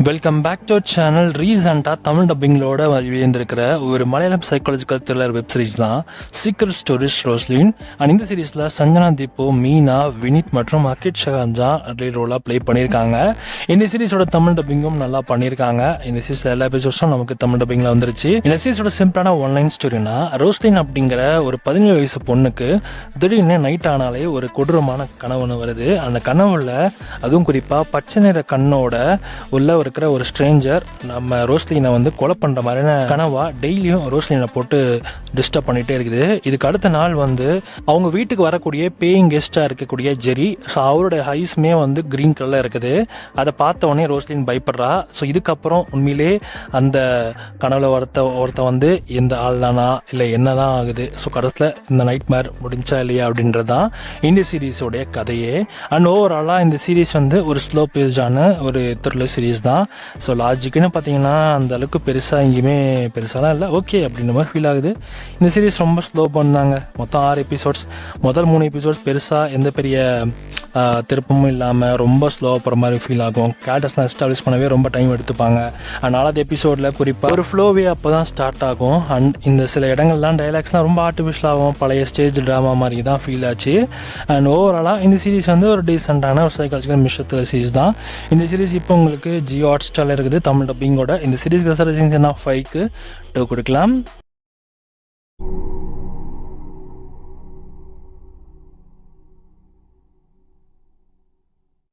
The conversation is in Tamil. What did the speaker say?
Welcome back to channel. ரீசெண்டாக தமிழ் டப்பிங்களோட எழுந்திருக்கிற ஒரு Malayalam psychological thriller web series தான் சீக்ரெட் ஸ்டோரிஸ் ரோஸ்லின். அண்ட் இந்த சீரீஸில் சஞ்சனா தீபோ, மீனா, வினித் மற்றும் அகிட் ஷஹான்ஜா ரோலாக ப்ளே பண்ணியிருக்காங்க. இந்த சீரீஸோட தமிழ் டப்பிங்கும் நல்லா பண்ணியிருக்காங்க. இந்த சீரீஸில் எல்லா எபிசோட்ஸும் நமக்கு தமிழ் டப்பிங்கில் வந்துருச்சு. இந்த சீரீஸோட சிம்பிளான ஒன்லைன் ஸ்டோரினா, ரோஸ்லின் அப்படிங்கிற ஒரு 17 வயசு பொண்ணுக்கு திடீர்னு நைட் ஆனாலே ஒரு கொடூரமான கனவுன்னு வருது. அந்த கனவுல அதுவும் குறிப்பாக பச்சை நிற கண்ணோட உள்ள இருக்கிற ஒரு ஸ்ட்ரேஞ்சர் நம்ம ரோஸ்லினை வந்து கொலை பண்ணுற மாதிரியான கனவா டெய்லியும் ரோஸ்லினை போட்டு டிஸ்டர்ப் பண்ணிகிட்டே இருக்குது. இதுக்கு அடுத்த நாள் வந்து அவங்க வீட்டுக்கு வரக்கூடிய பேயிங் கெஸ்ட்டாக இருக்கக்கூடிய ஜெரி, ஸோ அவரோட ஐஸ்மே வந்து க்ரீன் கலரில் இருக்குது. அதை பார்த்த உடனே ரோஸ்லின் பயப்படுறா. ஸோ இதுக்கப்புறம் உண்மையிலே அந்த கனவுல ஒருத்த வந்து எந்த ஆள் தானா இல்லை என்ன தான் ஆகுது, ஸோ கடைசியில் இந்த நைட் மேர் முடிஞ்சா இல்லையா அப்படின்றது தான் இந்த சீரீஸோடைய கதையே. அண்ட் ஓவராலாக இந்த சீரீஸ் வந்து ஒரு ஸ்லோ பேஸ்டான ஒரு த்ரில்லர் சீரீஸ் தான். ஸோ லாஜிக்குன்னு பார்த்தீங்கன்னா அந்த அளவுக்கு பெருசாக எங்கேயுமே பெருசாலாம் இல்லை, ஓகே அப்படின்ற மாதிரி ஃபீல் ஆகுது. இந்த சீரீஸ் ரொம்ப ஸ்லோ பண்ணாங்க. மொத்தம் 6 எபிசோட்ஸ். முதல் 3 எபிசோட்ஸ் பெருசாக எந்த பெரிய திருப்பமும் இல்லாமல் ரொம்ப ஸ்லோவாக போகிற மாதிரி ஃபீல் ஆகும். கேரக்டர்ஸ்லாம் எஸ்டாப்ளிஷ் பண்ணவே ரொம்ப டைம் எடுத்துப்பாங்க. அதனால் எபிசோடில் குறிப்பாக ஒரு ஃப்ளோவே அப்போ தான் ஸ்டார்ட் ஆகும். அண்ட் இந்த சில இடங்கள்லாம் டைலாக்ஸ்லாம் ரொம்ப ஆர்டிஃபிஷியல் ஆகும், பழைய ஸ்டேஜ் ட்ராமா மாதிரி தான் ஃபீல் ஆச்சு. அண்ட் ஓவராலாக இந்த சீரீஸ் வந்து ஒரு டீசெண்டான ஒரு சைக்காலஜிக்கல் மிஷத்தில் சீரீஸ் தான். இந்த சீரீஸ் இப்போ உங்களுக்கு ஜியோ ஹாட்ஸ்டாரில் இருக்குது தமிழ் டப்பிங்கோட. இந்த சீரீஸ் 5க்கு 2 கொடுக்கலாம்.